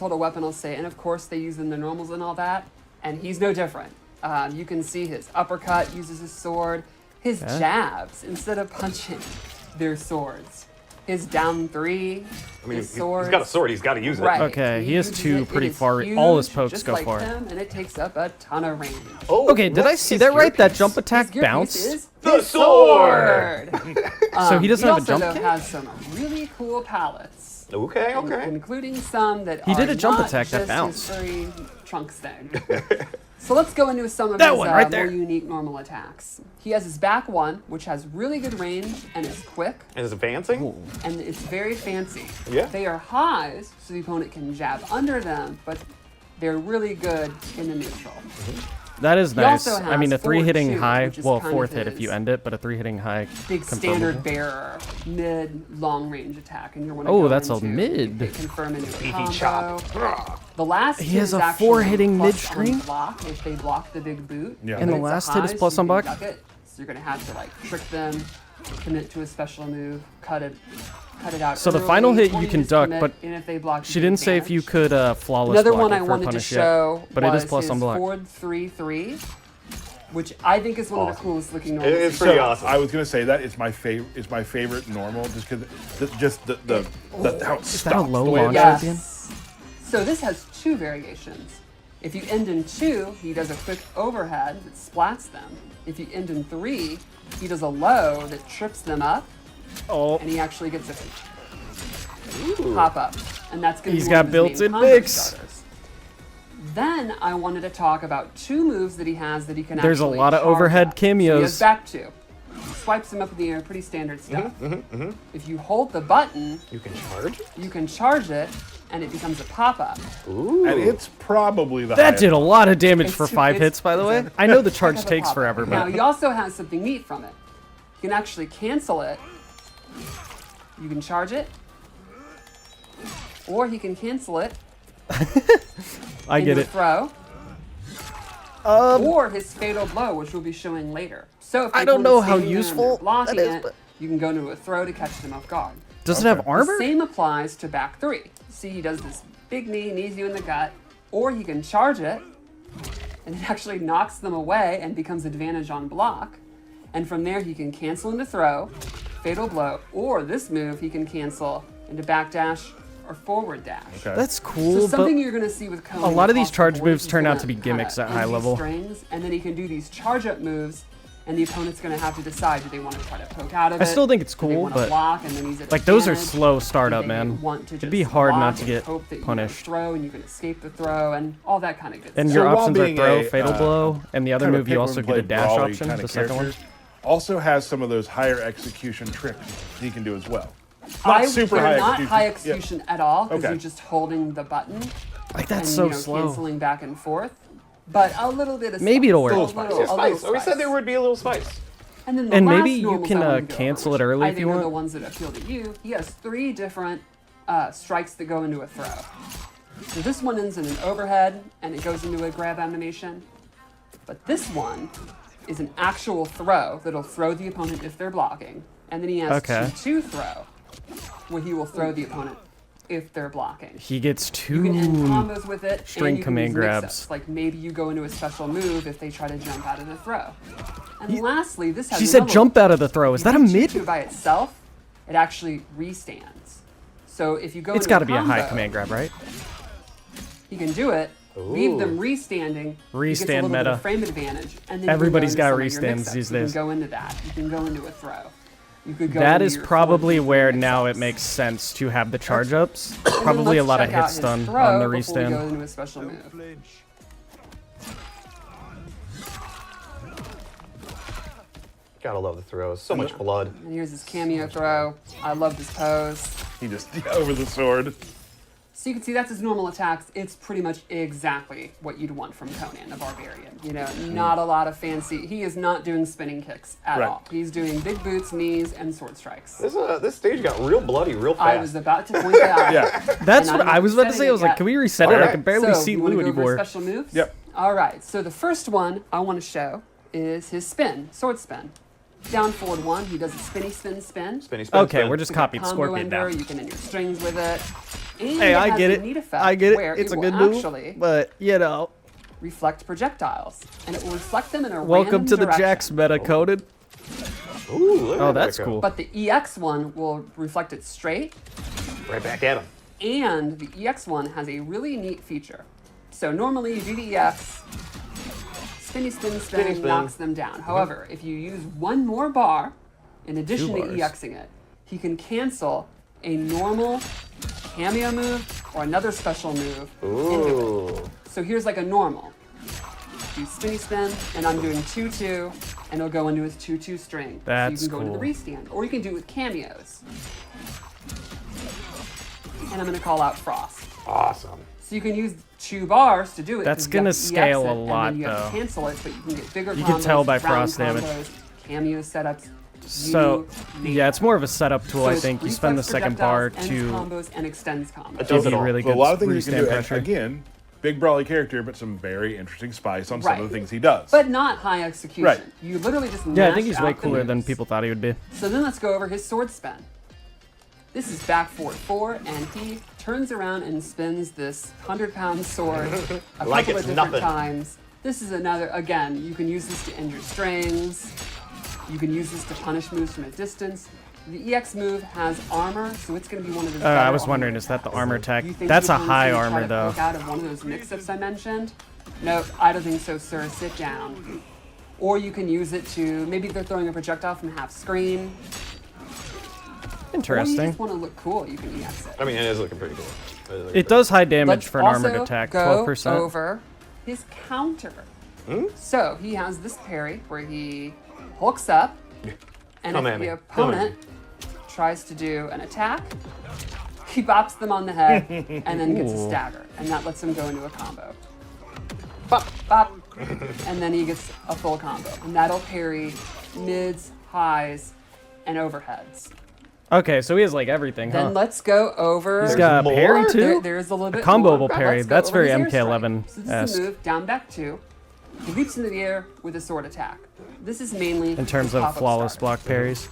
hold a weapon, I'll say, and of course they use in the normals and all that, and he's no different. You can see his uppercut uses his sword. His jabs, instead of punching, they're swords. His down three, his sword. He's got a sword. He's got to use it. Right. Okay, he has two pretty far. Huge, All his pokes just go like far. him, and it takes up a ton of range. Oh, Okay, did I see that right? That jump attack His gear piece bounced? is The his sword. So he doesn't have a jump He also kick? has some really cool pallets. Okay. Including some that He did are a jump not attack that just bounced. his furry trunks thing. So let's go into some of That his one right there. more unique normal attacks. He has his back one, which has really good range and is quick, And is advancing? and it's very fancy. Yeah. They are highs, so the opponent can jab under them, but they're really good in the neutral. That is He nice. also I mean, a has 3-hitting forward two, high, which is well, kind of fourth hit if his you end it, but a 3-hitting high. Big confirmable. standard bearer, mid, long range attack, and you're want to Oh, go that's a into mid. they confirm into a Beefy combo. chop. The last He hit has is a actually 4-hitting plus mid-string? on block if they block the big boot. Yeah. And the But it's a last hit is high, plus so on you can block? duck it. So you're gonna have to like trick them, commit to a special move, cut it out. So the early, final hit or you can just duck, commit, but and if they block, She didn't say if you could flawless Another block one it I for a wanted to punish show yet, but it is was plus his on block. forward 3-3, which I think is one of the coolest looking normals. It's pretty awesome. I was gonna say that it's my favorite normal, just because how it Is stops. that a low the way it launch does. again? So this has two variations. If you end in 2, he does a quick overhead that splats them. If you end in 3, he does a low that trips them up, Oh, and he actually gets a pop up. And that's going to He's be got one of his main built-in combo mix. starters. Then I wanted to talk about 2 moves that he has that he can There's a actually lot of charge overhead up. So he cameos. has back 2. Swipes him up in the air, pretty standard stuff. If you hold the button, You can charge? you can charge it, and it becomes a pop-up. Ooh. And it's probably the that highest. did a lot of damage It's for too- 5 it's- hits, by the it's way. a I know the heck charge of a takes pop-up. forever, Now, but he also has something neat from it. You can actually cancel it. You can charge it. Or he can cancel it I get into a it. throw. Or his fatal blow, which we'll be showing later. So if I the don't know opponent's how standing there and useful they're blocking that is, it, but- you can go into a throw to catch them off guard. Does it have The armor? same applies to back 3. See, he does this big knee, knees you in the gut, or he can charge it, and it actually knocks them away and becomes advantage on block. And from there, he can cancel into throw, fatal blow, or this move he can cancel into back dash or forward dash. Okay. That's So cool, but something you're going to see with Conan a lot of these across the charge board, moves he's turn out gonna to be kinda gimmicks at high empty level. Strings, and then he can do these charge up moves, and the opponent's going to have to decide, do they want to try to poke out of I it? still think it's Do they cool, wanna but block, and then he's at like those are advantage? slow startup, Do they man. want to It'd be just hard block not to and get hope that you punished. throw and you can escape the throw and all that kind of good And stuff. your while options are being throw, a, fatal blow, and the other kind of move you pick also and get a play dash brawly option, kind the of second one. characters, also has some of those higher execution tricks he can do as well. I super they're high not execution. high Yeah. execution at all because Okay. you're just holding the button Like and that's so slow. canceling back and forth. But a little bit of Maybe spice, it'll work. a A little, Yeah, a little spice. Oh, we said spice. there would be a little spice. And then the And last maybe you normals can, I wanted to go cancel over, it early I if think you are want. the ones that appeal to you. He has 3 different strikes that go into a throw. So this one ends in an overhead and it goes into a grab animation. But this one is an actual throw that'll throw the opponent if they're blocking. And then he has Okay. 2 throw, where he will throw the opponent if they're blocking. He gets You can end 2 combos with it. string and you can command use grabs. mix-ups. Like maybe you go into a special move if they try to jump out of the throw. And lastly, this has She said another jump one. out of the throw. Is You that a hit mid? G2 by itself, it actually restands. So if you go It's got to be a high command grab, right? He can do it. Leave Ooh. them restanding. Restand he gets a little bit meta. of frame advantage, and then Everybody's you can got go into some of your restands mix-ups. these You days. can go into that. You can go into a throw. You could go That into is your probably forward where mix-ups. now it makes sense to have the charge ups. And then Probably a let's lot of check out hits his done throw on the before we go restand. into a special move. Gotta love the throws. So much blood. And here's his cameo throw. I love this pose. He just over the sword. So you can see that's his normal attacks. It's pretty much exactly what you'd want from Conan the Barbarian. You know, not a lot of fancy. He is not doing spinning kicks at Right. all. He's doing big boots, knees, and sword strikes. This stage got real bloody real fast. I was about to point that out. Yeah. That's And what I'm I was about to setting say. I was it like, yet. can we reset it? Alright. I can barely So, see you wanna Lou go over anymore. special moves? Yep. All right. So the first one I want to show is his spin, sword spin. Down forward 1, he does a spinny spin spin. Spinny spin. Okay, spin. we're just It's like a copied combo Scorpion ender, now. You can end your strings with it. And Hey, I has get a it. neat effect I get where it. It's a will good move, actually but you know. reflect projectiles, and it will reflect them in a Welcome random to the direction. Jax meta coded. Ooh, look Oh, at that's that go. cool. But the EX one will reflect it straight, Right back at him. and the EX one has a really neat feature. So normally you do the EX, spinny spin Spinny spin. knocks them down. However, if you use one more bar, in addition to bars. EXing it, he can cancel a normal cameo move or another special move into it. Ooh. So here's like a normal. Do spinny spin, and I'm doing 2-2, and it'll go into his 2-2 string. That's so you can go into the cool. restand, or you can do it with cameos. And I'm gonna call out Frost. Awesome. So you can use 2 bars to do it. That's 'cause you have gonna to EX scale it, a and lot, then you have to though. cancel it, but you can get bigger You combos, can tell by round frost damage. combos, cameo setups. So, yeah, it's more of a setup tool, So I it's think. You spend the reflex second bar projectiles, ends to combos and extends combos. It does give it you all. really So a good lot of things you restand can do. pressure. And again, big brawly character, but some very interesting spice on some Right. of the things he does. But not high execution. Right. You literally just Yeah, I mash think he's way out the cooler than moves. people thought he would be. So then let's go over his sword spin. This is back forward 4, and he turns around and spins this 100-pound sword a Like couple it's of different nothing. times. This is another, again, you can use this to end your strings. You can use this to punish moves from a distance. The EX move has armor, so it's going to be one of his better I was armor wondering, is that the attacks. armor attack? You think That's your a high opponent's gonna try armor, to though. poke out of one of those mix-ups I mentioned? Nope, I don't think so, sir. Sit down. Or you can use it to, maybe they're throwing a projectile from half screen. Or you Interesting. just want to look cool, you can EX it. I mean, it is looking pretty cool. It does high damage Let's for an armored also attack, go 12%. over his counter. So he has this parry where he hulks up, and Come if at the me. opponent tries to do an attack, he bops them on the head and then gets a Ooh. stagger, and that lets him go into a combo. Bop. Bop, and then he gets a full combo, and that'll parry mids, highs, and overheads. Okay, so he has like everything, huh? Then let's go over. He's got a more? parry too? There's a little bit comboable more. parry. Let's go That's over very his airstrike. MK11-esque. So this is a move, down back 2. He leaps into the air with a sword attack. This is mainly In terms his of pop-up flawless starter. block parries.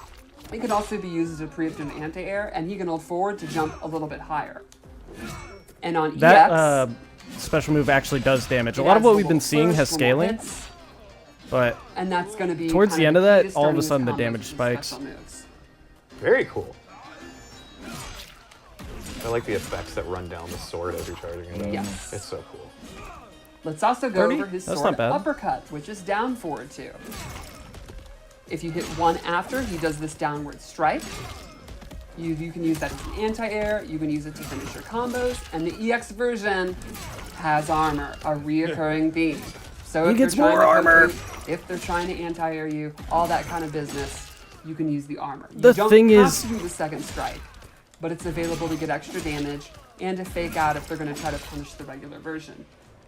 It can also be used as a preemptive anti-air, and he can hold forward to jump a little bit higher. And on That EX, special move actually does damage. A it lot of adds what a we've been little seeing burst, has little more scaling, hits, but and that's going to be towards kind the end of key that, to all of a starting sudden the his damage combos with spikes. special moves. Very cool. I like the effects that run down the sword as you're charging it up. Yes. It's so cool. Let's also go 30? over his That's sword not bad. uppercut, which is down forward 2. If you hit 1 after, he does this downward strike. You can use that as an anti-air, you can use it to finish your combos, and the EX version has armor, a reoccurring theme. So He if they're gets trying more to armor. poke you, if they're trying to anti-air you, all that kind of business, you can use the armor. The you don't thing have is- to do the second strike, but it's available to get extra damage and to fake out if they're going to try to punish the regular version.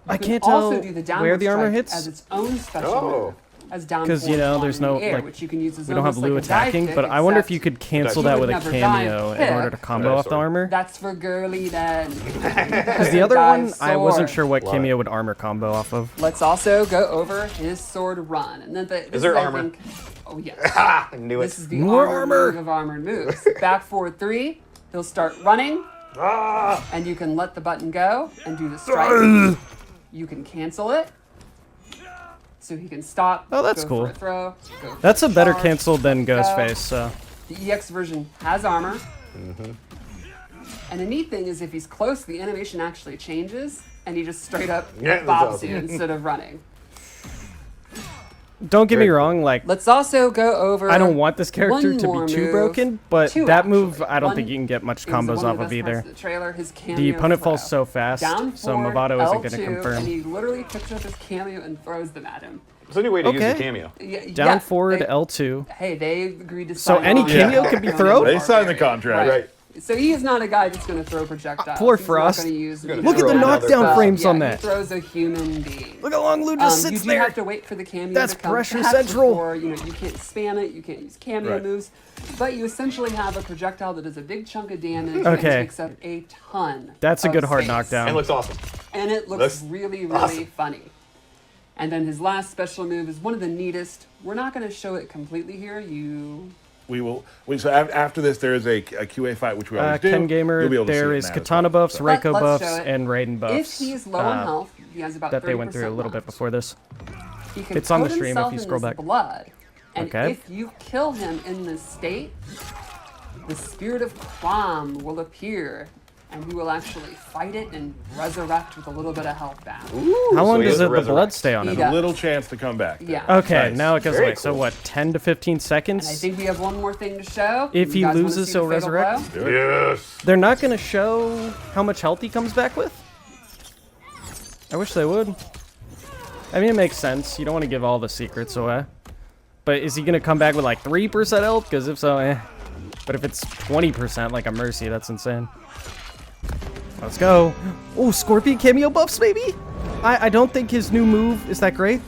I You can can't also tell do the where downward the armor strike hits. as its own special Oh. move, as down 'Cause, you forward know, one there's in the no, air, like, which you can use as We don't have almost Lou like a dive attacking, kick, but I wonder if except you could cancel You that would with a never dive cameo in kick. order to combo Dive off the sword. armor. That's for girly then. Because the other Dive one, I wasn't sword. sure what Love cameo it. would armor combo off of. Let's also go over his sword run, and then this Is there I armor? think- oh yes. Ah, I knew it. This is the More armored armor. move of armored moves. Back forward 3, he'll start running, Ah! and you can let the button go and do the strike. You can cancel it, so he can stop. Oh, that's go cool. For a throw, go for That's a better charge, cancel than go. Ghostface, so. The EX version has armor. And the neat thing is if he's close, the animation actually changes, and he just straight up Yeah, that's bobs awesome. you instead of running. Don't get me Very wrong, like, Let's also go over. I don't want this character one to more be too move. broken, but 2 that move, actually. I don't One think you can get much is one combos the off best of either. parts of the trailer, his cameo The opponent throw. falls so fast, Down so forward, Movado isn't going to L2, confirm. And he literally picks up his cameo and throws them at him. It's a new way to use Okay. the cameo. Down forward they, L2. Hey, they agreed to So sign any on cameo to could be Conan thrown? the They signed the Barbarian. contract. Right. So he is not a guy that's going to throw projectiles. Poor He's Frost. Not gonna use, Gonna Look at throw the another knockdown ball. frames on He that. throws a human being. Look how long Lou just You sits do there. have to wait for the cameo That's to come pressure back central. before, you can't spam it, you can't use cameo Right. moves, but you essentially have a projectile that does a big chunk of damage Okay. and takes up a ton That's a of good hard space. knockdown. And looks awesome. And it looks Looks really, really awesome. funny. And then his last special move is one of the neatest. We're not going to show it completely here. We will. So after this, there is a QA fight, which we always do. Ken Gamer, You'll be able to see there it is now as Katana well, buffs, so. Reiko Let's buffs, show it. and Raiden buffs. If he's low on health, he has about that 30% they went through a little bit left. before this. He can It's on the coat stream if himself you in scroll this back. blood, and Okay. if you kill him in this state, the spirit of Quam will appear, and he will actually fight it and resurrect with a little bit of health back. How long he does has the blood resurrect. stay on He him? does. A little chance to come back. Yeah. Okay, Nice. now it goes Very away. So cool. what, 10 to 15 seconds? And I think we have one more thing to show. If You he guys wanna loses, see the he'll fatal resurrect? blow? Do it. Yes. They're not going to show how much health he comes back with? I wish they would. I mean, it makes sense. You don't want to give all the secrets away. But is he going to come back with like 3% health? Because if so, eh. But if it's 20% like a Mercy, that's insane. Let's go. Oh, Scorpion cameo buffs, maybe? I don't think his new move is that great.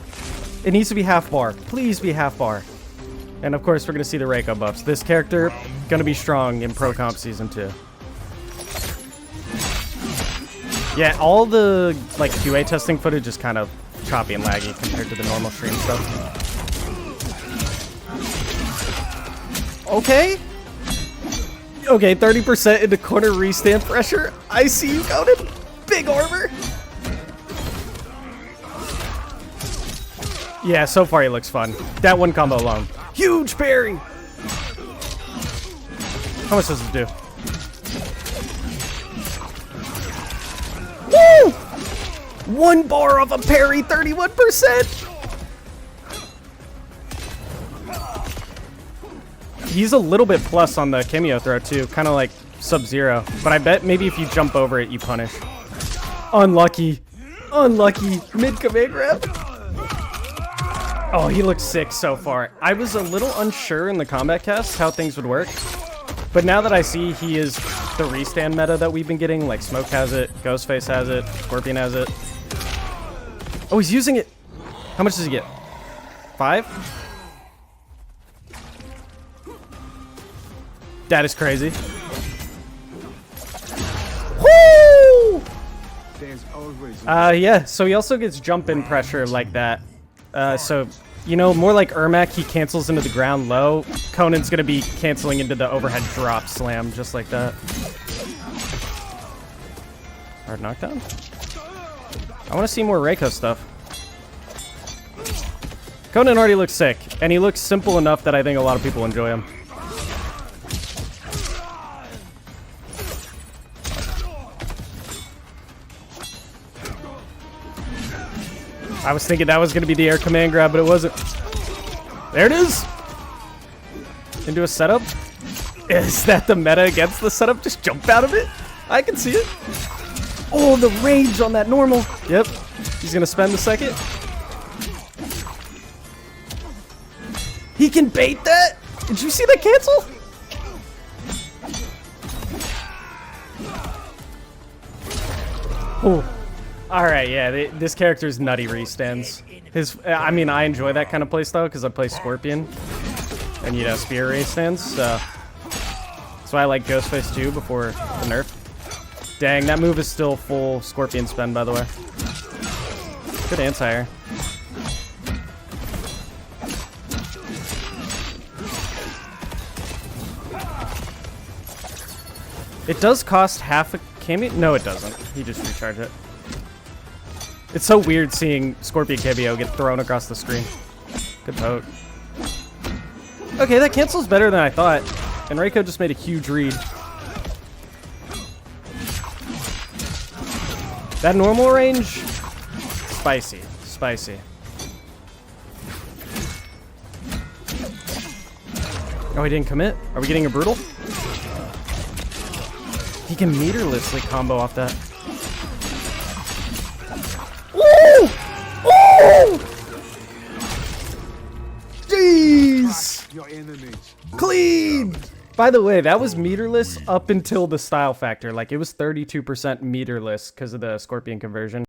It needs to be half bar. Please be half bar. And of course, we're going to see the Reiko buffs. This character, going to be strong in Pro Comp Season 2. Yeah, all the like QA testing footage is kind of choppy and laggy compared to the normal stream stuff. Okay. Okay, 30% into corner restand pressure. I see you, Conan. Big armor. Yeah, so far he looks fun. That one combo alone. Huge parry. How much does it do? Woo! 1 bar off a parry, 31%. He's a little bit plus on the cameo throw too, kind of like Sub-Zero. But I bet maybe if you jump over it, you punish. Unlucky. Unlucky. Mid-command grab. Oh, he looks sick so far. I was a little unsure in the combat cast how things would work. But now that I see he is the restand meta that we've been getting, like Smoke has it, Ghostface has it, Scorpion has it. Oh, he's using it. How much does he get? 5? That is crazy. Woo! Yeah, so he also gets jump in pressure like that. So, you know, more like Ermac, he cancels into the ground low. Conan's gonna be canceling into the overhead drop slam, just like that. Hard knockdown? I wanna see more Reiko stuff. Conan already looks sick, and he looks simple enough that I think a lot of people enjoy him. I was thinking that was going to be the air command grab, but it wasn't. There it is. Into a setup. Is that the meta against the setup? Just jump out of it? I can see it. Oh, the range on that normal. Yep. He's going to spend the second. He can bait that? Did you see that cancel? Oh. Alright, yeah, this character's nutty restands. I mean, I enjoy that kind of playstyle because I play Scorpion. And, you know, Spear restands, so... That's why I like Ghostface too before the nerf. Dang, that move is still full Scorpion spend, by the way. Good anti-air. It does cost half a cameo? No, it doesn't. He just recharged it. It's so weird seeing Scorpion cameo get thrown across the screen. Good poke. Okay, that cancels better than I thought. And Reiko just made a huge read. That normal range? Spicy. Spicy. Oh, he didn't commit? Are we getting a brutal? He can meterlessly combo off that. Woo! Woo! Jeez! Clean! By the way, that was meterless up until the style factor. Like, it was 32% meterless because of the Scorpion conversion.